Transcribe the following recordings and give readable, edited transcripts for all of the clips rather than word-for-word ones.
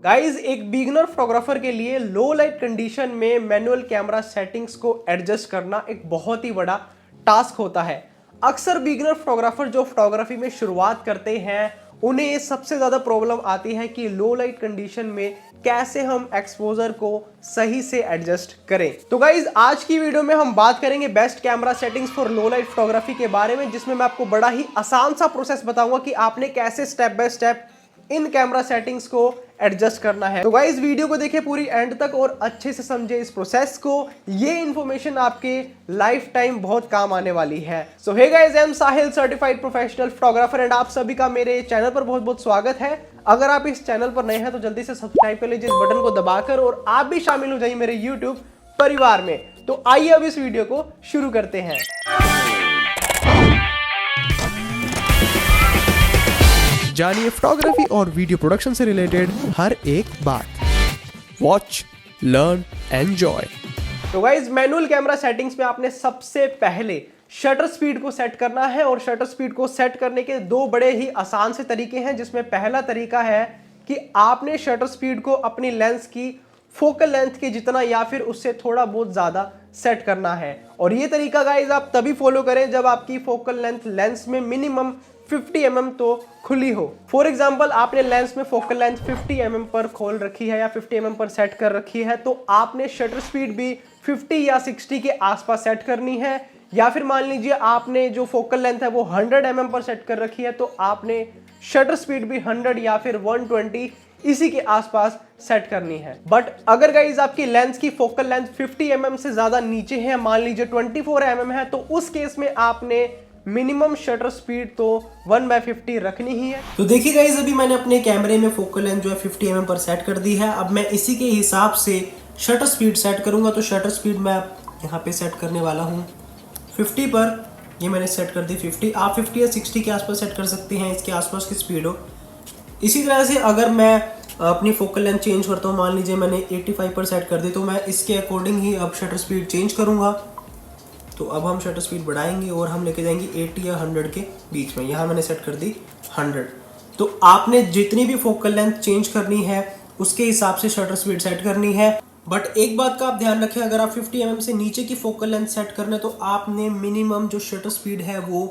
Guys एक beginner photographer के लिए लो लाइट कंडीशन में मैनुअल कैमरा सेटिंग्स को एडजस्ट करना एक बहुत ही बड़ा टास्क होता है। अक्सर बिगिनर फोटोग्राफर जो फोटोग्राफी में शुरुआत करते हैं उन्हें सबसे ज़्यादा प्रॉब्लम आती है कि लो लाइट कंडीशन में कैसे हम एक्सपोजर को सही से एडजस्ट करें। तो गाइज आज की वीडियो में हम बात करेंगे best camera settings for low light photography के बारे में, जिसमें मैं आपको बड़ा ही आसान सा प्रोसेस बताऊंगा कि आपने कैसे step by step in camera settings को एडजस्ट करना है। तो गाइस वीडियो को देखिए पूरी एंड तक और अच्छे से समझे इस प्रोसेस को। ये इन्फॉर्मेशन आपके लाइफ टाइम बहुत काम आने वाली है। So hey guys, I am Sahil, certified professional photographer and आप सभी का मेरे चैनल पर बहुत बहुत स्वागत है। अगर आप इस चैनल पर नए हैं तो जल्दी से सब्सक्राइब कर लीजिए इस बटन को दबाकर और आप भी शामिल हो जाइए मेरे यूट्यूब परिवार में। तो आइए अब इस वीडियो को शुरू करते हैं। जानिए फोटोग्राफी और वीडियो प्रोडक्शन से रिलेटेड हर एक बात। Watch, learn, enjoy. तो गाइज मैनुअल कैमरा सेटिंग्स में आपने सबसे पहले शटर स्पीड को सेट करना है और शटर स्पीड को सेट करने के दो बड़े ही आसान से तरीके हैं, जिसमें पहला तरीका है कि आपने शटर स्पीड को अपनी लेंस की फोकल लेंथ के जितना या फिर उससे थोड़ा बहुत ज्यादा सेट करना है। और ये तरीका गाइज आप तभी फॉलो करें जब आपकी फोकल लेंथ लेंस में मिनिमम 50 mm तो खुली हो। फॉर एग्जाम्पल आपने लेंस में फोकल लेंथ 50 mm पर खोल रखी है या 50 mm पर सेट कर रखी है, तो आपने शटर स्पीड भी 50 या 60 के आसपास सेट करनी है। या फिर मान लीजिए आपने जो फोकल लेंथ है वो 100 mm पर सेट कर रखी है, तो आपने शटर स्पीड भी 100 या फिर 120 इसी के आसपास सेट करनी है। बट अगर गाइज आपकी लेंस की फोकल लेंथ 50 mm से ज्यादा नीचे है, मान लीजिए 24 mm है, तो उस केस में आपने मिनिमम शटर स्पीड तो 1/50 रखनी ही है। तो देखिए गाइस, अभी मैंने अपने कैमरे में फोकल लेंथ जो है 50 mm पर सेट कर दी है। अब मैं इसी के हिसाब से शटर स्पीड सेट करूंगा। तो शटर स्पीड मैं यहाँ पे सेट करने वाला हूँ 50 पर। ये मैंने सेट कर दी 50। आप 50 या 60 के आसपास सेट कर सकते हैं, इसके आसपास की स्पीड हो। इसी तरह से अगर मैं अपनी फोकल लेंथ चेंज करता हूँ, मान लीजिए मैंने 85 पर सेट कर दी, तो मैं इसके अकॉर्डिंग ही अब शटर स्पीड चेंज करूँगा। तो अब हम शटर स्पीड बढ़ाएंगे और हम लेके जाएंगे 80 या 100 के बीच में। यहाँ मैंने सेट कर दी 100। तो आपने जितनी भी फोकल लेंथ चेंज करनी है उसके हिसाब से शटर स्पीड सेट करनी है। बट एक बात का आप ध्यान रखें, अगर आप 50 mm से नीचे की फोकल लेंथ सेट करना है तो आपने मिनिमम जो शटर स्पीड है वो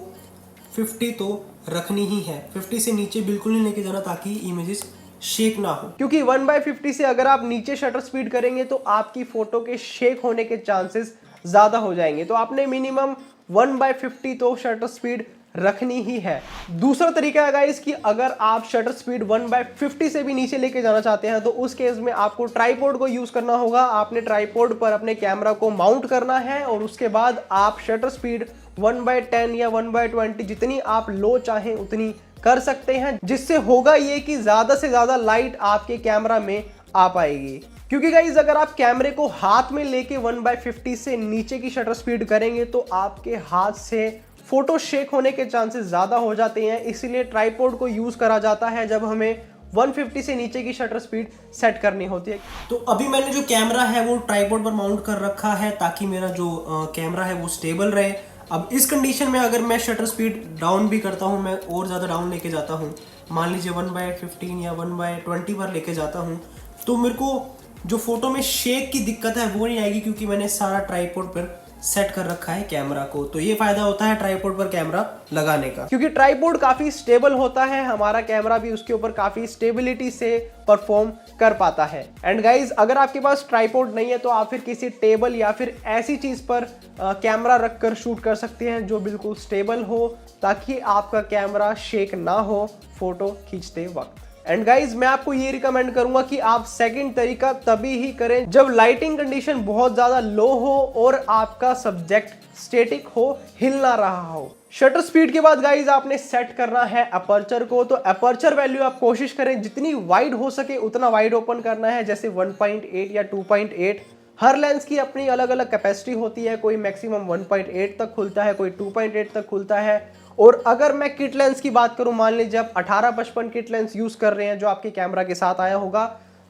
50 तो रखनी ही है। 50 से नीचे बिल्कुल नहीं लेके जाना ताकि इमेजेस शेक ना हो, क्योंकि 1/50 से अगर आप नीचे शटर स्पीड करेंगे तो आपकी फोटो के शेक होने के चांसेस ज्यादा हो जाएंगे। तो आपने मिनिमम 1/50 तो शटर स्पीड रखनी ही है। दूसरा तरीका है गाइस कि अगर आप शटर स्पीड 1/50 से भी नीचे लेके जाना चाहते हैं तो उस केस में आपको ट्राइपॉड को यूज करना होगा। आपने ट्राइपॉड पर अपने कैमरा को माउंट करना है और उसके बाद आप शटर स्पीड 1/10 या 1/20 जितनी आप लो चाहें उतनी कर सकते हैं, जिससे होगा ये कि ज्यादा से ज्यादा लाइट आपके कैमरा में आ पाएगी। क्योंकि गाइज अगर आप कैमरे को हाथ में लेके 1/50 से नीचे की शटर स्पीड करेंगे तो आपके हाथ से फोटो शेक होने के चांसेस ज्यादा हो जाते हैं। इसीलिए ट्राइपॉड को यूज करा जाता है जब हमें 150 से नीचे की शटर स्पीड सेट करनी होती है। तो अभी मैंने जो कैमरा है वो ट्राइपॉड पर माउंट कर रखा है ताकि मेरा जो कैमरा है वो स्टेबल रहे। अब इस कंडीशन में अगर मैं शटर स्पीड डाउन भी करता हूँ, मैं और ज़्यादा डाउन लेके जाता हूँ, मान लीजिए 1/15 या 1/20 पर लेके जाता हूँ, तो मेरे को जो फोटो में शेक की दिक्कत है वो नहीं आएगी, क्योंकि मैंने सारा ट्राइपॉड पर सेट कर रखा है कैमरा को। तो ये फायदा होता है ट्राइपॉड पर कैमरा लगाने का, क्योंकि ट्राइपॉड काफी स्टेबल होता है, हमारा कैमरा भी उसके ऊपर काफी स्टेबिलिटी से परफॉर्म कर पाता है। एंड गाइज अगर आपके पास ट्राइपॉड नहीं है तो आप फिर किसी टेबल या फिर ऐसी चीज पर कैमरा रखकर शूट कर सकते हैं जो बिल्कुल स्टेबल हो, ताकि आपका कैमरा शेक ना हो फोटो खींचते वक्त। एंड गाइज मैं आपको ये रिकमेंड करूंगा कि आप सेकंड तरीका तभी ही करें जब लाइटिंग कंडीशन बहुत ज्यादा लो हो और आपका सब्जेक्ट स्टेटिक हो, हिल ना रहा हो। शटर स्पीड के बाद गाइज आपने सेट करना है अपर्चर को। तो अपर्चर वैल्यू आप कोशिश करें जितनी वाइड हो सके उतना वाइड ओपन करना है, जैसे 1.8 या 2.8। हर लेंस की अपनी अलग अलग कैपेसिटी होती है, कोई मैक्सिमम 1.8 तक खुलता है, कोई 2.8 तक खुलता है। और अगर मैं किट लेंस की बात करूं, मान लीजिए आप 18-55 किट लेंस यूज कर रहे हैं जो आपके कैमरा के साथ आया होगा,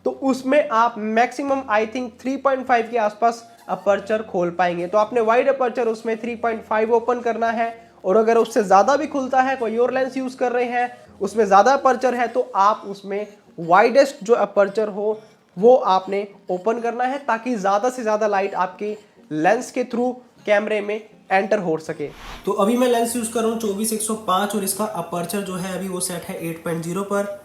तो उसमें आप मैक्सिमम आई थिंक 3.5 के आसपास अपर्चर खोल पाएंगे। तो आपने वाइड अपर्चर उसमें 3.5 ओपन करना है। और अगर उससे ज्यादा भी खुलता है, कोई और लेंस यूज कर रहे हैं उसमें ज्यादा अपर्चर है, तो आप उसमें वाइडेस्ट जो अपर्चर हो वो आपने ओपन करना है, ताकि ज़्यादा से ज़्यादा लाइट आपके लेंस के थ्रू कैमरे में एंटर हो सके। तो अभी मैं लेंस यूज़ कर रहा हूँ 24-105 और इसका अपर्चर जो है अभी वो सेट है 8.0 पर।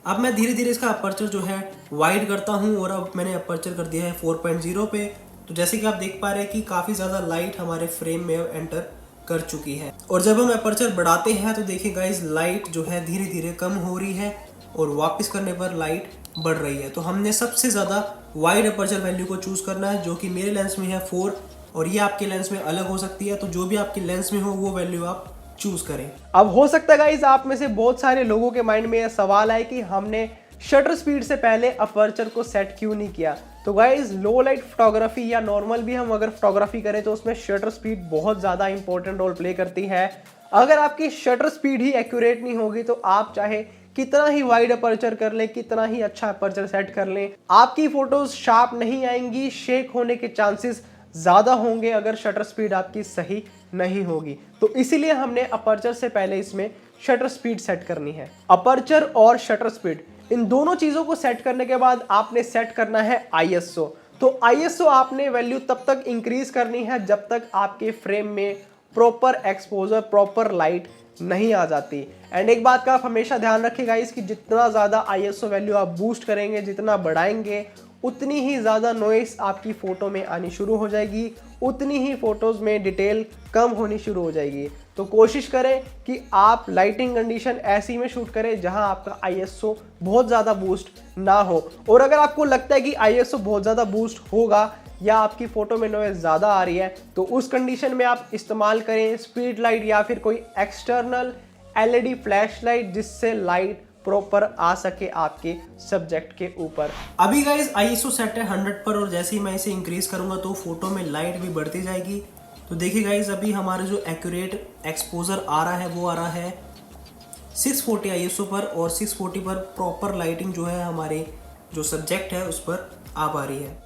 अब मैं धीरे धीरे इसका अपर्चर जो है वाइड करता हूँ और अब मैंने अपर्चर कर दिया है 4.0 पे। तो जैसे कि आप देख पा रहे हैं कि काफ़ी ज़्यादा लाइट हमारे फ्रेम में एंटर कर चुकी है। और जब हम अपर्चर बढ़ाते हैं तो देखिए गाइस, लाइट जो है धीरे धीरे कम हो रही है और वापस करने पर लाइट बढ़ रही है। तो हमने सबसे ज़्यादा वाइड अपर्चर वैल्यू को चूज़ करना है, जो कि मेरे लेंस में है 4 और ये आपके लेंस में अलग हो सकती है। तो जो भी आपके लेंस में हो वो वैल्यू आप चूज करें। अब हो सकता है गाइस आप में से बहुत सारे लोगों के माइंड में यह सवाल है कि हमने शटर स्पीड से पहले अपर्चर को सेट क्यों नहीं किया। तो गाइस, लो लाइट फोटोग्राफी या नॉर्मल भी हम अगर फोटोग्राफी करें तो उसमें शटर स्पीड बहुत ज़्यादा इंपॉर्टेंट रोल प्ले करती है। अगर आपकी शटर स्पीड ही एक्यूरेट नहीं होगी तो आप चाहे कितना ही वाइड अपर्चर कर लें, कितना ही अच्छा अपर्चर सेट कर लें, आपकी फोटोज शार्प नहीं आएंगी, शेक होने के चांसेस ज़्यादा होंगे अगर शटर स्पीड आपकी सही नहीं होगी। तो इसीलिए हमने अपर्चर से पहले इसमें शटर स्पीड सेट करनी है। अपर्चर और शटर स्पीड, इन दोनों चीज़ों को सेट करने के बाद आपने सेट करना है ISO। तो ISO आपने वैल्यू तब तक इंक्रीज करनी है जब तक आपके फ्रेम में प्रॉपर एक्सपोजर, प्रॉपर लाइट नहीं आ जाती। एंड एक बात का आप हमेशा ध्यान रखिएगा कि जितना ज़्यादा ISO वैल्यू आप बूस्ट करेंगे, जितना बढ़ाएंगे, उतनी ही ज़्यादा नॉइस आपकी फ़ोटो में आनी शुरू हो जाएगी, उतनी ही फ़ोटोज़ में डिटेल कम होनी शुरू हो जाएगी। तो कोशिश करें कि आप लाइटिंग कंडीशन ऐसी में शूट करें जहां आपका ISO बहुत ज़्यादा बूस्ट ना हो। और अगर आपको लगता है कि ISO बहुत ज़्यादा बूस्ट होगा या आपकी फ़ोटो में नॉइस ज़्यादा आ रही है, तो उस कंडीशन में आप इस्तेमाल करें स्पीड लाइट या फिर कोई एक्सटर्नल LED फ्लैश लाइट, जिससे लाइट प्रॉपर आ सके आपके सब्जेक्ट के ऊपर। अभी गाइस ISO सेट है 100 पर और जैसे ही मैं इसे इंक्रीज करूंगा तो फोटो में लाइट भी बढ़ती जाएगी। तो देखिए गाइस, अभी हमारा जो एक्यूरेट एक्सपोजर आ रहा है वो आ रहा है 640 ISO पर और 640 पर प्रॉपर लाइटिंग जो है हमारे जो सब्जेक्ट है उस पर आ पा रही है।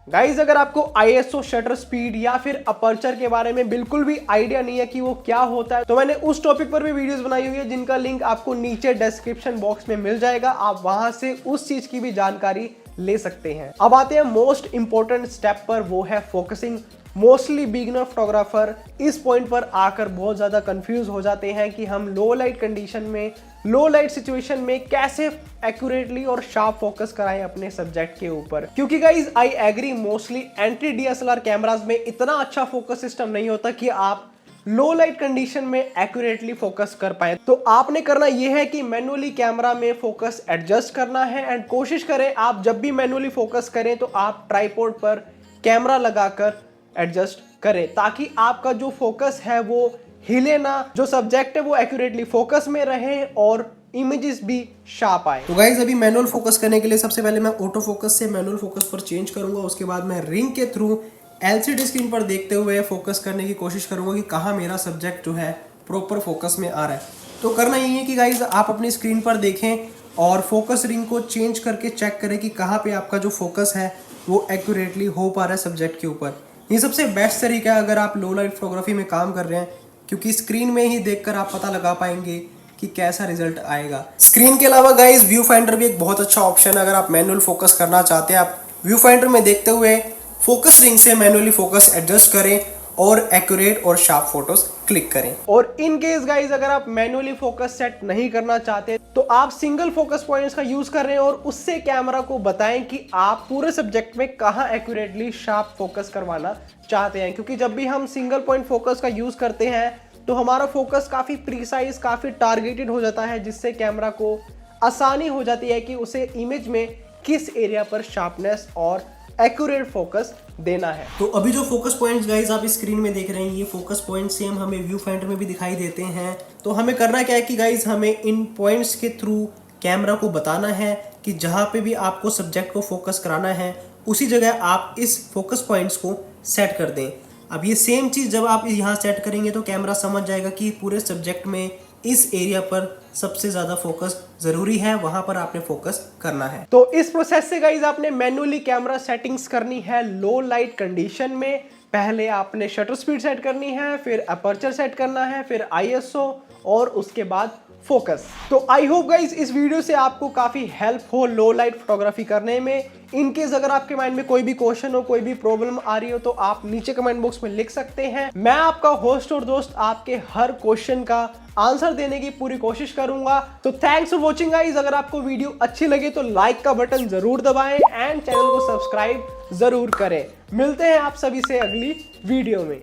गाइज, अगर आपको ISO, शटर स्पीड या फिर अपर्चर के बारे में बिल्कुल भी आइडिया नहीं है कि वो क्या होता है, तो मैंने उस टॉपिक पर भी वीडियोस बनाई हुई है जिनका लिंक आपको नीचे डिस्क्रिप्शन बॉक्स में मिल जाएगा। आप वहां से उस चीज की भी जानकारी ले सकते हैं। अब आते हैं मोस्ट इंपॉर्टेंट स्टेप पर, वो है फोकसिंग। मोस्टली बिगिनर फोटोग्राफर इस पॉइंट पर आकर बहुत ज़्यादा कंफ्यूज हो जाते हैं कि हम लो लाइट कंडीशन में, लो लाइट सिचुएशन में कैसे एक्यूरेटली और शार्प फोकस कराएं अपने सब्जेक्ट के ऊपर। क्योंकि guys, I agree, mostly entry DSLR cameras में इतना अच्छा फोकस सिस्टम नहीं होता कि आप लो लाइट कंडीशन में एक्यूरेटली फोकस कर पाए। तो आपने करना यह है कि मैनुअली कैमरा में फोकस एडजस्ट करना है। एंड कोशिश करें आप जब भी मैनुअली फोकस करें तो आप ट्राइपॉड पर कैमरा लगाकर एडजस्ट करें, ताकि आपका जो फोकस है वो हिले ना, जो सब्जेक्ट है वो एक्यूरेटली फोकस में रहे और इमेजेस भी शार्प आए। तो गाइज, अभी मैनुअल फोकस करने के लिए सबसे पहले मैं ऑटो फोकस से मैनुअल फोकस पर चेंज करूंगा। उसके बाद मैं रिंग के थ्रू LCD स्क्रीन पर देखते हुए फोकस करने की कोशिश करूंगा कि कहाँ मेरा सब्जेक्ट जो है प्रॉपर फोकस में आ रहा है। तो करना यही है कि गाइज, आप अपनी स्क्रीन पर देखें और फोकस रिंग को चेंज करके चेक करें कि कहाँ पे आपका जो फोकस है वो एक्यूरेटली हो पा रहा है सब्जेक्ट के ऊपर। ये सबसे बेस्ट तरीका है अगर आप लो लाइट फोटोग्राफी में काम कर रहे हैं, क्योंकि स्क्रीन में ही देखकर आप पता लगा पाएंगे कि कैसा रिजल्ट आएगा। स्क्रीन के अलावा गाइज, व्यू फाइंडर भी एक बहुत अच्छा ऑप्शन है। अगर आप मैनुअल फोकस करना चाहते हैं, आप व्यू फाइंडर में देखते हुए फोकस रिंग से मैनुअली फोकस एडजस्ट करें और एक्यूरेट और शार्प फोटोज क्लिक करें। और इन केस गाइज, अगर आप मैनुअली फोकस सेट नहीं करना चाहते तो आप सिंगल फोकस पॉइंट्स का यूज कर रहे हैं और उससे कैमरा को बताएं कि आप पूरे सब्जेक्ट में कहां एक्यूरेटली शार्प फोकस करवाना चाहते हैं। क्योंकि जब भी हम सिंगल पॉइंट फोकस का यूज करते हैं तो हमारा फोकस काफी प्रीसाइज, काफी टारगेटेड हो जाता है, जिससे कैमरा को आसानी हो जाती है कि उसे इमेज में किस एरिया पर शार्पनेस और एक्यूरेट फोकस देना है। तो अभी जो फोकस पॉइंट्स गाइज आप स्क्रीन में देख रहे हैं, ये फोकस पॉइंट सेम हमें व्यू फाइंडर में भी दिखाई देते हैं। तो हमें करना क्या है कि गाइज, हमें इन पॉइंट्स के थ्रू कैमरा को बताना है कि जहाँ पे भी आपको सब्जेक्ट को फोकस कराना है उसी जगह आप इस फोकस पॉइंट्स को सेट कर दें। अब ये सेम चीज़ जब आप यहाँ सेट करेंगे तो कैमरा समझ जाएगा कि पूरे सब्जेक्ट में इस एरिया पर सबसे ज़्यादा फोकस ज़रूरी है, वहाँ पर आपने फोकस करना है। तो इस प्रोसेस से गाइज आपने मैनुअली कैमरा सेटिंग्स करनी है लो लाइट कंडीशन में। पहले आपने शटर स्पीड सेट करनी है, फिर अपर्चर सेट करना है, फिर ISO और उसके बाद फोकस। तो आई होप गाइज इस वीडियो से आपको काफी हेल्प हो लो लाइट फोटोग्राफी करने में। इनकेस अगर आपके माइंड में कोई भी क्वेश्चन हो, कोई भी प्रॉब्लम आ रही हो, तो आप नीचे कमेंट बॉक्स में लिख सकते हैं। मैं आपका होस्ट और दोस्त आपके हर क्वेश्चन का आंसर देने की पूरी कोशिश करूंगा। तो थैंक्स फॉर वॉचिंग गाइज। अगर आपको वीडियो अच्छी लगे तो लाइक का बटन जरूर दबाएं एंड चैनल को सब्सक्राइब जरूर करें। मिलते हैं आप सभी से अगली वीडियो में।